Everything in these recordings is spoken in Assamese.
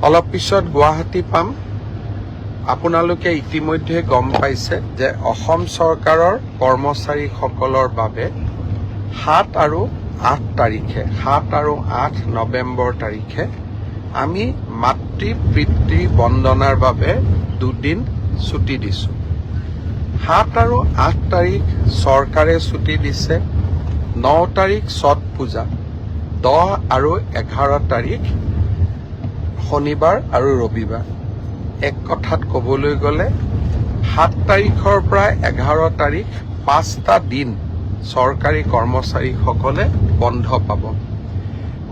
অলপ পিছত গুৱাহাটী পাম। আপোনালোকে ইতিমধ্যে গম পাইছে যে অসম চৰকাৰৰ কৰ্মচাৰীসকলৰ বাবে 7 আৰু 8 তাৰিখে 7 আৰু 8 নৱেম্বৰ তাৰিখে আমি মাতৃ পিতৃ বন্দনাৰ বাবে 2 দিন ছুটি দিছোঁ। 7 আৰু 8 তাৰিখ চৰকাৰে ছুটি দিছে। 9 তাৰিখ ছট পূজা, 10 আৰু 11 তাৰিখ শনিবাৰ আৰু ৰবিবাৰ। এক কথাত ক'বলৈ গ'লে 7 তাৰিখৰ পৰা 11 তাৰিখ 5টা দিন চৰকাৰী কৰ্মচাৰীসকলে বন্ধ পাব।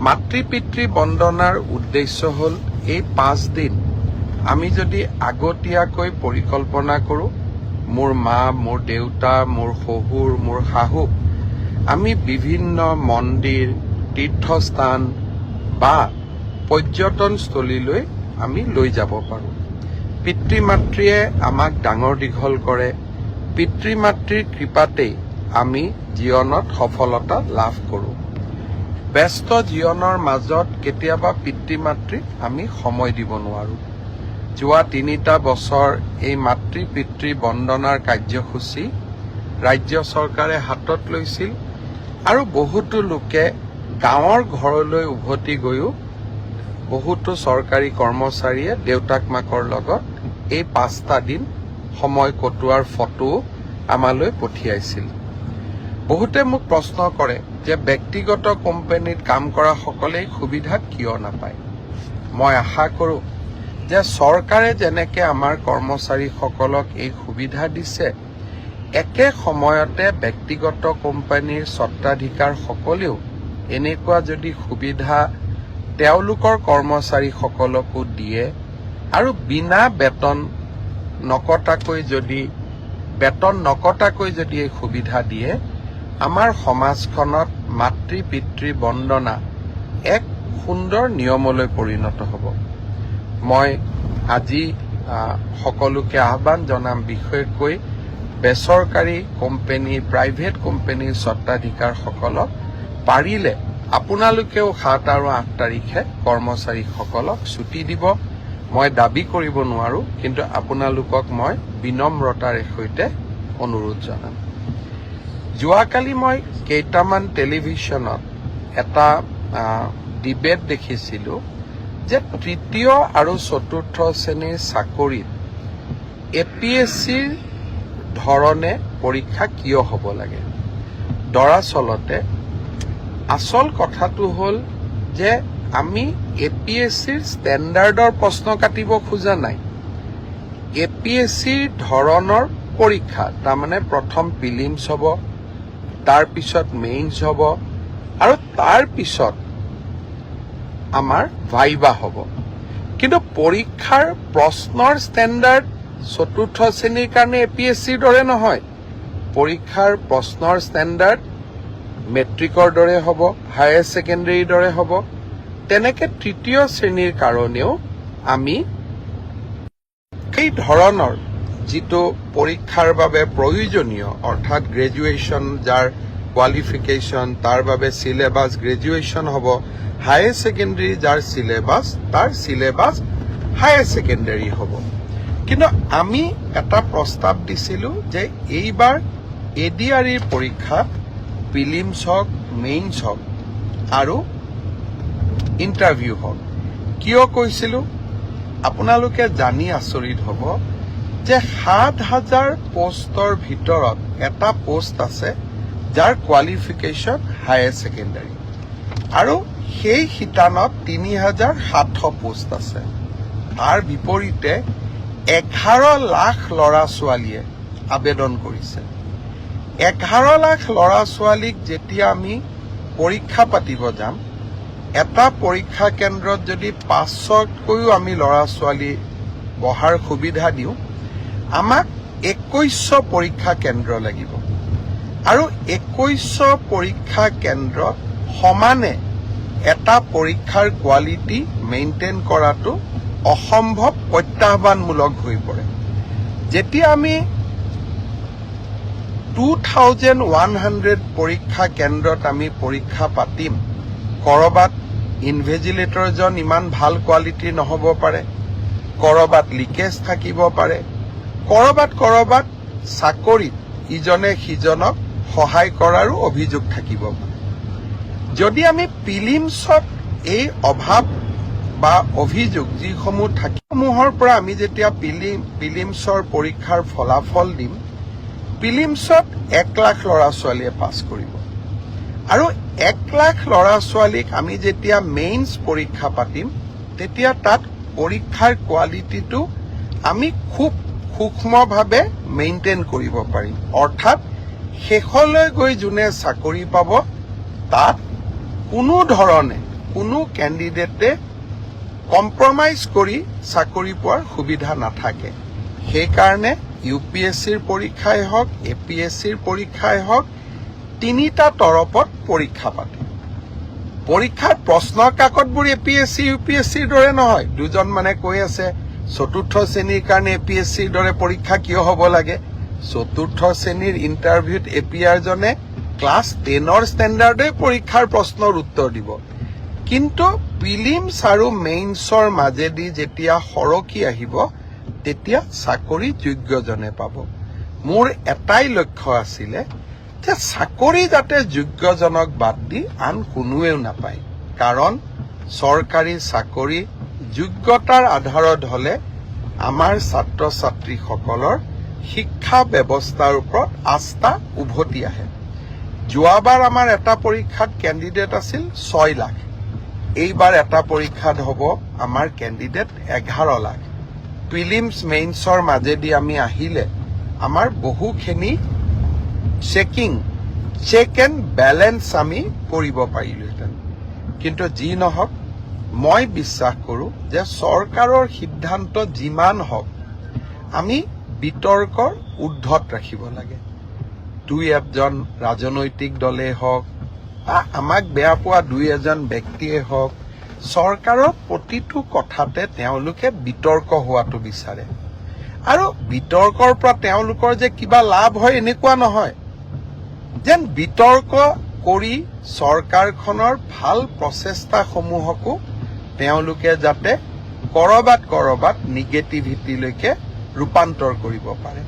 মাতৃ পিতৃ বন্দনাৰ উদ্দেশ্য হ'ল এই 5 দিন আমি যদি আগতীয়াকৈ পৰিকল্পনা কৰোঁ, মোৰ মা, মোৰ দেউতা, মোৰ শহুৰ, মোৰ শাহু, আমি বিভিন্ন মন্দিৰ, তীৰ্থস্থান বা পৰ্যটনস্থলীলৈ আমি লৈ যাব পাৰোঁ। পিতৃ মাতৃয়ে আমাক ডাঙৰ দীঘল কৰে। পিতৃ মাতৃৰ কৃপাতেই আমি জীৱনত সফলতা লাভ কৰোঁ। ব্যস্ত জীৱনৰ মাজত কেতিয়াবা পিতৃ মাতৃক আমি সময় দিব নোৱাৰোঁ। যোৱা 3টা বছৰ এই মাতৃ পিতৃ বন্দনাৰ কাৰ্যসূচী ৰাজ্য চৰকাৰে হাতত লৈছিল আৰু বহুতো লোকে গাঁৱৰ ঘৰলৈ উভতি গৈও বহুতো চৰকাৰী কৰ্মচাৰীয়ে দেউতাক মাকৰ লগত এই 5টা দিন সময় কটোৱাৰ ফটো আমালৈ পঠিয়াইছিল। বহুতে মোক প্ৰশ্ন কৰে যে ব্যক্তিগত কোম্পানীত কাম কৰা সকলেই সুবিধা কিয় নাপায়। মই আশা কৰোঁ যে চৰকাৰে যেনেকৈ আমাৰ কৰ্মচাৰীসকলক এই সুবিধা দিছে, একে সময়তে ব্যক্তিগত কোম্পানীৰ স্বত্বাধিকাৰসকলেও এনেকুৱা যদি সুবিধা তেওঁলোকৰ কৰ্মচাৰীসকলকো দিয়ে আৰু বিনা বেতন নকটাকৈ যদি এই সুবিধা দিয়ে, আমাৰ সমাজখনত মাতৃ পিতৃ বন্দনা এক সুন্দৰ নিয়মলৈ পৰিণত হ'ব। মই আজি সকলোকে আহ্বান জনাম, বিশেষকৈ বেচৰকাৰী কোম্পানী, প্ৰাইভেট কোম্পানীৰ স্বত্বাধিকাৰসকলক পাৰিলে আপোনালোকেও 7 আৰু 8 তাৰিখে কৰ্মচাৰীসকলক ছুটি দিব। মই দাবী কৰিব নোৱাৰোঁ, কিন্তু আপোনালোকক মই বিনম্ৰতাৰে সৈতে অনুৰোধ জনাম। যোৱাকালি মই কেইটামান টেলিভিশ্যনত এটা ডিবেট দেখিছিলোঁ যে 3য় আৰু 4ৰ্থ শ্ৰেণীৰ চাকৰিত APSCৰ ধৰণে পৰীক্ষা কিয় হ'ব লাগে। দৰাচলতে আচল কথাটো হ'ল যে আমি APSCৰ ষ্টেণ্ডাৰ্ডৰ প্ৰশ্ন কাটিব খোজা নাই। APSCৰ ধৰণৰ পৰীক্ষা, তাৰমানে প্ৰথম প্ৰিলিমছ হ'ব, তাৰপিছত মেইনছ হ'ব আৰু তাৰপিছত আমাৰ ভাইবা হ'ব। কিন্তু পৰীক্ষাৰ প্ৰশ্নৰ ষ্টেণ্ডাৰ্ড 4ৰ্থ শ্ৰেণীৰ কাৰণে APSCৰ দৰে নহয়। পৰীক্ষাৰ প্ৰশ্নৰ ষ্টেণ্ডাৰ্ড মেট্ৰিকৰ দৰে হ'ব, হায়াৰ ছেকেণ্ডেৰীৰ দৰে হ'ব। তেনেকে 3য় শ্ৰেণীৰ কাৰণেও আমি সেই ধৰণৰ যিটো পৰীক্ষাৰ বাবে প্ৰয়োজনীয়, অৰ্থাৎ গ্ৰেজুৱেশ্যন যাৰ কোৱালিফিকেশ্যন, তাৰ বাবে চিলেবাছ গ্ৰেজুৱেশ্যন হ'ব, হায়াৰ ছেকেণ্ডেৰী যাৰ চিলেবাছ, তাৰ চিলেবাছ হায়াৰ ছেকেণ্ডেৰী হ'ব। কিন্তু আমি এটা প্ৰস্তাৱ দিছিলোঁ যে এইবাৰ ADRE পৰীক্ষাত প্ৰিলিমছ হওক, মেইনছ হওক আৰু ইণ্টাৰভিউ হওক। কিয় কৈছিলোঁ আপোনালোকে জানি আচৰিত হ'ব যে 7,000 পোষ্টৰ ভিতৰত এটা পোষ্ট আছে যাৰ কোৱালিফিকেশ্যন হায়াৰ ছেকেণ্ডেৰী, আৰু সেই শিতানত 3,700 পোষ্ট আছে। তাৰ বিপৰীতে 11 লাখ ল'ৰা ছোৱালীয়ে আবেদন কৰিছে। 11 লাখ ল'ৰা ছোৱালীক যেতিয়া আমি পৰীক্ষা পাতিব যাম, এটা পৰীক্ষা কেন্দ্ৰত যদি 500তকৈও আমি ল'ৰা ছোৱালী বহাৰ সুবিধা দিওঁ, আমাক 2100 পৰীক্ষা কেন্দ্ৰ লাগিব। আৰু 2100 পৰীক্ষা কেন্দ্ৰত সমানে এটা পৰীক্ষাৰ কোৱালিটি মেইনটেইন কৰাটো অসম্ভৱ, প্ৰত্যাহ্বানমূলক হৈ পৰে। যেতিয়া আমি 2100 পৰীক্ষা কেন্দ্ৰত আমি পৰীক্ষা পাতিম, কৰবাত ইনভেজিলেটৰজন ইমান ভাল কোৱালিটিৰ নহ'ব পাৰে, কৰবাত লিকেজ থাকিব পাৰে, কৰবাত চাকৰিত ইজনে সিজনক সহায় কৰাৰো অভিযোগ থাকিব পাৰে। যদি আমি প্ৰিলিমছত এই অভাৱ বা অভিযোগ যিসমূহ থাকিসমূহৰ পৰা আমি যেতিয়া প্ৰিলিমছৰ পৰীক্ষাৰ ফলাফল দিম, প্ৰিলিমছত 1 লাখ ল'ৰা ছোৱালীয়ে পাছ কৰিব আৰু 1 লাখ ল'ৰা ছোৱালীক আমি যেতিয়া মেইনছ পৰীক্ষা পাতিম, তেতিয়া তাত পৰীক্ষাৰ কোৱালিটিটো আমি খুব সূক্ষ্মভাৱে মেইনটেইন কৰিব পাৰিম। অৰ্থাৎ শেষলৈ গৈ যোনে চাকৰি পাব, তাত কোনো ধৰণে কোনো কেণ্ডিডেটে কম্প্ৰমাইজ কৰি চাকৰি পোৱাৰ সুবিধা নাথাকে। সেইকাৰণে UPSCৰ পৰীক্ষাই হওক, APSCৰ পৰীক্ষাই হওক, 3টা তৰপত পৰীক্ষা পাতে। পৰীক্ষাৰ প্ৰশ্ন কাকতবোৰ APSC UPSCৰ দৰে নহয়। দুজন মানে কৈ আছে 4ৰ্থ শ্ৰেণীৰ কাৰণে APSCৰ দৰে পৰীক্ষা কিয় হ'ব লাগে? 4ৰ্থ শ্ৰেণীৰ ইণ্টাৰভিউত APR জনে ক্লাছ 10ৰ ষ্টেণ্ডাৰ্ডে পৰীক্ষাৰ প্ৰশ্নৰ উত্তৰ দিব। কিন্তু প্ৰিলিমছ আৰু মেইনছৰ মাজেদি যেতিয়া সৰকি আহিব, তেতিয়া চাকৰি যোগ্যজনে পাব। মোৰ এটাই লক্ষ্য আছিলে যে চাকৰি যাতে যোগ্যজনক বাদ দি আন কোনোৱেও নাপায়। কাৰণ চৰকাৰী চাকৰি যোগ্যতাৰ আধাৰত হ'লে আমাৰ ছাত্ৰ ছাত্ৰীসকলৰ শিক্ষা ব্যৱস্থাৰ ওপৰত আস্থা উভতি আহে। যোৱাবাৰ আমাৰ এটা পৰীক্ষাত কেণ্ডিডেট আছিল 6 লাখ। এইবাৰ এটা পৰীক্ষাত হ'ব আমাৰ কেণ্ডিডেট 11 লাখ। প্ৰিলিমছ মেইনছৰ মাজেদি আমি আহিলে আমাৰ বহুখিনি চেক এণ্ড বেলেঞ্চ আমি কৰিব পাৰিলোহেঁতেন। কিন্তু যি নহওক, মই বিশ্বাস কৰোঁ যে চৰকাৰৰ সিদ্ধান্ত যিমান হওক, আমি বিতৰ্কৰ ঊৰ্ধত ৰাখিব লাগে। 2-1জন ৰাজনৈতিক দলেই হওক বা আমাক বেয়া পোৱা 2-1জন ব্যক্তিয়ে হওক, চৰকাৰৰ প্ৰতিটো কথাতে তেওঁলোকে বিতৰ্ক হোৱাটো বিচাৰে। আৰু বিতৰ্কৰ পৰা তেওঁলোকৰ যে কিবা লাভ হয় এনেকুৱা নহয়। যেন বিতৰ্ক কৰি চৰকাৰখনৰ ভাল প্ৰচেষ্টাসমূহকো তেওঁলোকে যাতে কৰবাত নিগেটিভিটিলৈকে ৰূপান্তৰ কৰিব পাৰে।